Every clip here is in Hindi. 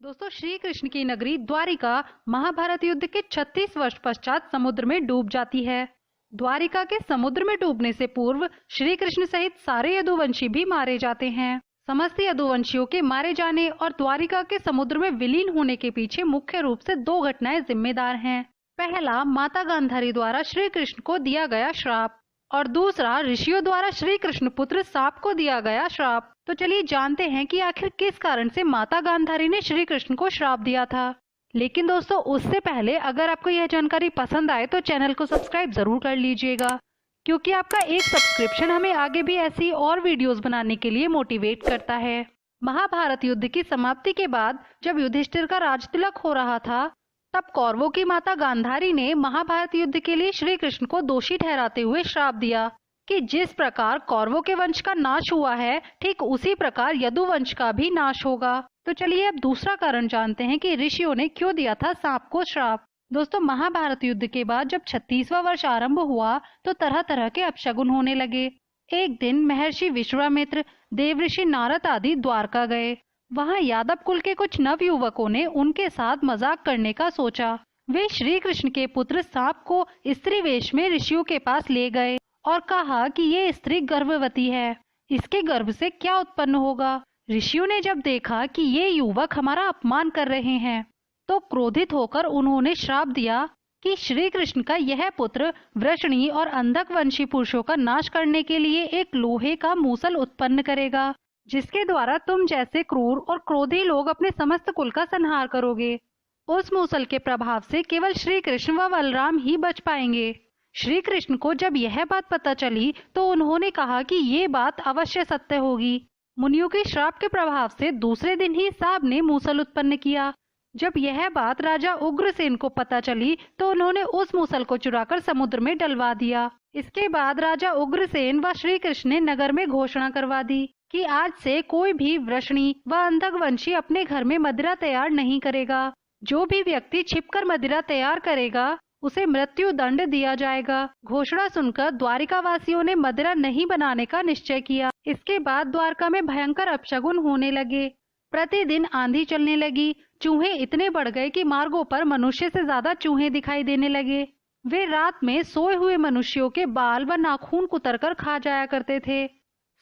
दोस्तों, श्री कृष्ण की नगरी द्वारिका महाभारत युद्ध के 36 वर्ष पश्चात समुद्र में डूब जाती है। द्वारिका के समुद्र में डूबने से पूर्व श्री कृष्ण सहित सारे यदुवंशी भी मारे जाते हैं। समस्त यदुवंशियों के मारे जाने और द्वारिका के समुद्र में विलीन होने के पीछे मुख्य रूप से दो घटनाएं जिम्मेदार हैं। पहला, माता गांधारी द्वारा श्री कृष्ण को दिया गया श्राप, और दूसरा, ऋषियों द्वारा श्री कृष्ण पुत्र सांप को दिया गया श्राप। तो चलिए जानते हैं कि आखिर किस कारण से माता गांधारी ने श्री कृष्ण को श्राप दिया था। लेकिन दोस्तों, उससे पहले अगर आपको यह जानकारी पसंद आए तो चैनल को सब्सक्राइब जरूर कर लीजिएगा, क्योंकि आपका एक सब्सक्रिप्शन हमें आगे भी ऐसी और वीडियोस बनाने के लिए मोटिवेट करता है। महाभारत युद्ध की समाप्ति के बाद जब युधिष्ठिर का राजतिलक हो रहा था, तब कौरवों की माता गांधारी ने महाभारत युद्ध के लिए श्री कृष्ण को दोषी ठहराते हुए श्राप दिया कि जिस प्रकार कौरवों के वंश का नाश हुआ है, ठीक उसी प्रकार यदुवंश का भी नाश होगा। तो चलिए अब दूसरा कारण जानते हैं कि ऋषियों ने क्यों दिया था सांप को श्राप। दोस्तों, महाभारत युद्ध के बाद जब 36वां वर्ष आरंभ हुआ तो तरह तरह के अपशगुन होने लगे। एक दिन महर्षि विश्वामित्र, देवऋषि नारद आदि द्वारका गए। वहां यादव कुल के कुछ नव युवकों ने उनके साथ मजाक करने का सोचा। वे श्री कृष्ण के पुत्र सांप को स्त्री वेश में ऋषियों के पास ले गए और कहा कि ये स्त्री गर्भवती है, इसके गर्भ से क्या उत्पन्न होगा। ऋषियों ने जब देखा कि ये युवक हमारा अपमान कर रहे हैं, तो क्रोधित होकर उन्होंने श्राप दिया कि श्री कृष्ण का यह पुत्र वृषणी और अंधक वंशी पुरुषों का नाश करने के लिए एक लोहे का मूसल उत्पन्न करेगा, जिसके द्वारा तुम जैसे क्रूर और क्रोधी लोग अपने समस्त कुल का संहार करोगे। उस मूसल के प्रभाव से केवल श्री कृष्ण व बलराम ही बच पाएंगे। श्री कृष्ण को जब यह बात पता चली तो उन्होंने कहा कि ये बात अवश्य सत्य होगी। मुनियों के श्राप के प्रभाव से दूसरे दिन ही सांप ने मूसल उत्पन्न किया। जब यह बात राजा उग्रसेन को पता चली तो उन्होंने उस मूसल को चुराकर समुद्र में डलवा दिया। इसके बाद राजा उग्रसेन व श्री कृष्ण ने नगर में घोषणा करवा दी कि आज से कोई भी वृषणी व अंधकवंशी अपने घर में मदिरा तैयार नहीं करेगा। जो भी व्यक्ति छिपकर मदिरा तैयार करेगा उसे मृत्यु दंड दिया जाएगा। घोषणा सुनकर द्वारिका वासियों ने मदिरा नहीं बनाने का निश्चय किया। इसके बाद द्वारका में भयंकर अपशगुन होने लगे। प्रतिदिन आंधी चलने लगी। चूहे इतने बढ़ गए कि मार्गों पर मनुष्य से ज्यादा चूहे दिखाई देने लगे। वे रात में सोए हुए मनुष्यों के बाल व नाखून कुतरकर खा जाया करते थे।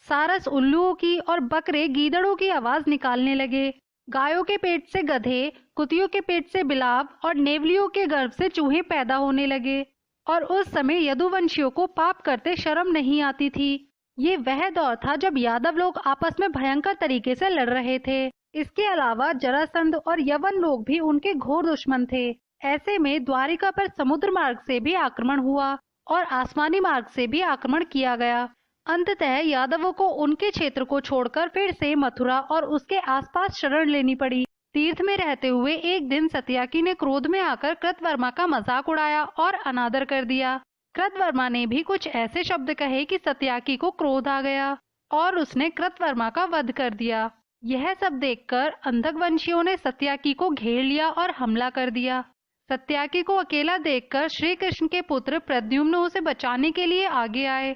सारस उल्लुओं की और बकरे गीदड़ों की आवाज निकालने लगे। गायों के पेट से गधे, कुतियों के पेट से बिलाव और नेवलियों के गर्भ से चूहे पैदा होने लगे। और उस समय यदुवंशियों को पाप करते शर्म नहीं आती थी। ये वह दौर था जब यादव लोग आपस में भयंकर तरीके से लड़ रहे थे। इसके अलावा जरासंध और यवन लोग भी उनके घोर दुश्मन थे। ऐसे में द्वारिका पर समुद्र मार्ग से भी आक्रमण हुआ और आसमानी मार्ग से भी आक्रमण किया गया। अंततः यादवों को उनके क्षेत्र को छोड़कर फिर से मथुरा और उसके आसपास शरण लेनी पड़ी। तीर्थ में रहते हुए एक दिन सत्याकी ने क्रोध में आकर कृतवर्मा का मजाक उड़ाया और अनादर कर दिया। कृतवर्मा ने भी कुछ ऐसे शब्द कहे कि सत्याकी को क्रोध आ गया और उसने कृतवर्मा का वध कर दिया। यह सब देखकर अंधकवंशियों ने सत्याकी को घेर लिया और हमला कर दिया। सत्याकी को अकेला देखकर श्री कृष्ण के पुत्र प्रद्युम्न उसे बचाने के लिए आगे आए।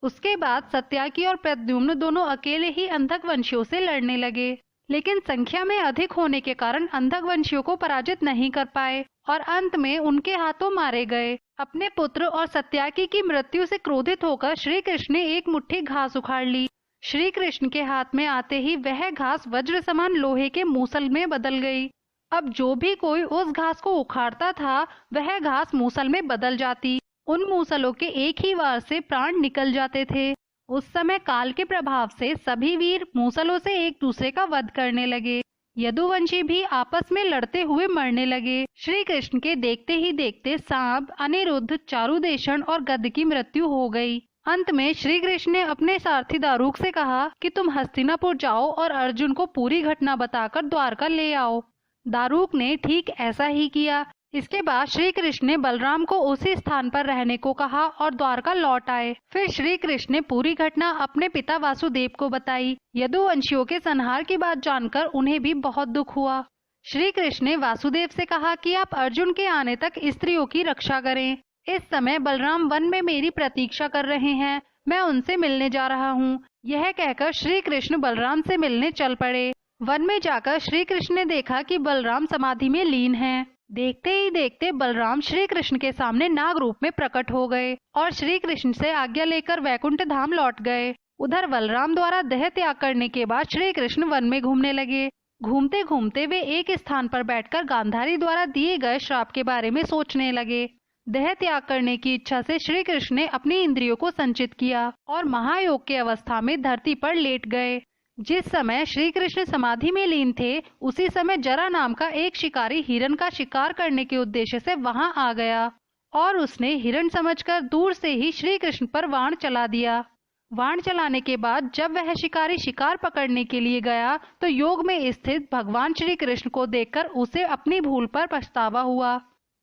उसके बाद सत्याकी और प्रद्युम्न दोनों अकेले ही अंधकवंशियों से लड़ने लगे, लेकिन संख्या में अधिक होने के कारण अंधकवंशियों को पराजित नहीं कर पाए और अंत में उनके हाथों मारे गए। अपने पुत्र और सत्याकी की मृत्यु से क्रोधित होकर श्री कृष्ण ने एक मुट्ठी घास उखाड़ ली। श्री कृष्ण के हाथ में आते ही वह घास वज्र समान लोहे के मूसल में बदल गई। अब जो भी कोई उस घास को उखाड़ता था वह घास मूसल में बदल जाती। उन मूसलों के एक ही वार से प्राण निकल जाते थे। उस समय काल के प्रभाव से सभी वीर मूसलों से एक दूसरे का वध करने लगे। यदुवंशी भी आपस में लड़ते हुए मरने लगे। श्री कृष्ण के देखते ही देखते सांब, अनिरुद्ध, चारुदेशन और गद की मृत्यु हो गई। अंत में श्री कृष्ण ने अपने सारथी दारुक से कहा कि तुम हस्तिनापुर जाओ और अर्जुन को पूरी घटना बताकर द्वारका ले आओ। दारुक ने ठीक ऐसा ही किया। इसके बाद श्री कृष्ण ने बलराम को उसी स्थान पर रहने को कहा और द्वारका लौट आए। फिर श्री कृष्ण ने पूरी घटना अपने पिता वासुदेव को बताई। यदुवंशियों के संहार की बात जानकर उन्हें भी बहुत दुख हुआ। श्री कृष्ण ने वासुदेव से कहा कि आप अर्जुन के आने तक स्त्रियों की रक्षा करें। इस समय बलराम वन में मेरी प्रतीक्षा कर रहे हैं, मैं उनसे मिलने जा रहा हूँ। यह कहकर श्री कृष्ण बलराम से मिलने चल पड़े। वन में जाकर श्री कृष्ण ने देखा कि बलराम समाधि में लीन हैं। देखते ही देखते बलराम श्री कृष्ण के सामने नाग रूप में प्रकट हो गए और श्री कृष्ण से आज्ञा लेकर वैकुंठ धाम लौट गए। उधर बलराम द्वारा देह त्याग करने के बाद श्री कृष्ण वन में घूमने लगे। घूमते घूमते वे एक स्थान पर बैठकर गांधारी द्वारा दिए गए श्राप के बारे में सोचने लगे। देह त्याग करने की इच्छा से श्री कृष्ण ने अपनी इंद्रियों को संचित किया और महायोग की अवस्था में धरती पर लेट गए। जिस समय श्री कृष्ण समाधि में लीन थे, उसी समय जरा नाम का एक शिकारी हिरण का शिकार करने के उद्देश्य से वहां आ गया और उसने हिरण समझकर दूर से ही श्री कृष्ण पर बाण चला दिया। बाण चलाने के बाद जब वह शिकारी शिकार पकड़ने के लिए गया तो योग में स्थित भगवान श्री कृष्ण को देखकर उसे अपनी भूल पर पछतावा हुआ।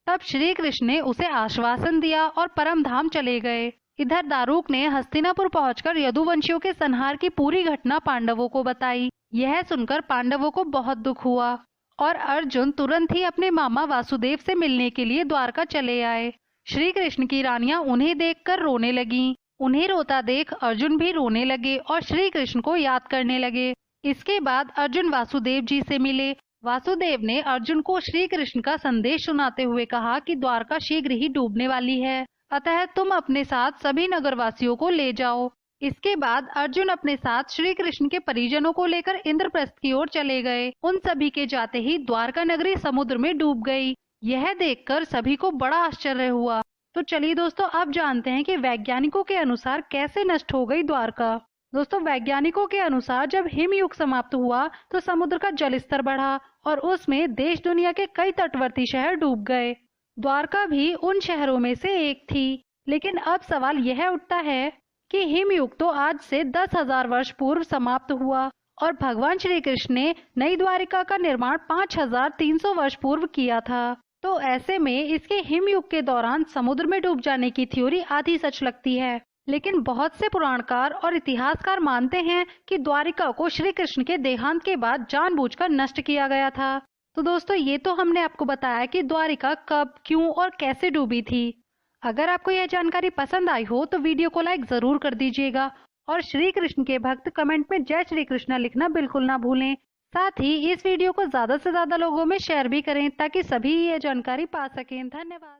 तब श्री कृष्ण ने उसे आश्वासन दिया और परम धाम चले गए। इधर दारुक ने हस्तिनापुर पहुंचकर यदुवंशियों के संहार की पूरी घटना पांडवों को बताई। यह सुनकर पांडवों को बहुत दुख हुआ और अर्जुन तुरंत ही अपने मामा वासुदेव से मिलने के लिए द्वारका चले आए। श्री कृष्ण की रानियां उन्हें देखकर रोने लगीं। उन्हें रोता देख अर्जुन भी रोने लगे और श्री कृष्ण को याद करने लगे। इसके बाद अर्जुन वासुदेव जी से मिले। वासुदेव ने अर्जुन को श्री कृष्ण का संदेश सुनाते हुए कहा कि द्वारका शीघ्र ही डूबने वाली है, अतः तुम अपने साथ सभी नगरवासियों को ले जाओ। इसके बाद अर्जुन अपने साथ श्री कृष्ण के परिजनों को लेकर इंद्रप्रस्थ की ओर चले गए। उन सभी के जाते ही द्वारका नगरी समुद्र में डूब गई। यह देखकर सभी को बड़ा आश्चर्य हुआ। तो चलिए दोस्तों, अब जानते हैं कि वैज्ञानिकों के अनुसार कैसे नष्ट हो गई द्वारका। दोस्तों, वैज्ञानिकों के अनुसार जब हिमयुग समाप्त हुआ तो समुद्र का जल स्तर बढ़ा और उसमें देश दुनिया के कई तटवर्ती शहर डूब गए। द्वारका भी उन शहरों में से एक थी। लेकिन अब सवाल यह उठता है कि हिमयुग तो आज से 10,000 वर्ष पूर्व समाप्त हुआ और भगवान श्री कृष्ण ने नई द्वारिका का निर्माण 5,300 वर्ष पूर्व किया था। तो ऐसे में इसके हिमयुग के दौरान समुद्र में डूब जाने की थ्योरी आधी सच लगती है। लेकिन बहुत से पुराणकार और इतिहासकार मानते हैं कि द्वारिका को श्री कृष्ण के देहांत के बाद जानबूझकर नष्ट किया गया था। तो दोस्तों, ये तो हमने आपको बताया कि द्वारिका कब, क्यों और कैसे डूबी थी। अगर आपको यह जानकारी पसंद आई हो तो वीडियो को लाइक जरूर कर दीजिएगा और श्री कृष्ण के भक्त कमेंट में जय श्री कृष्ण लिखना बिल्कुल ना भूलें। साथ ही इस वीडियो को ज्यादा से ज्यादा लोगों में शेयर भी करें ताकि सभी ये जानकारी पा सकें। धन्यवाद।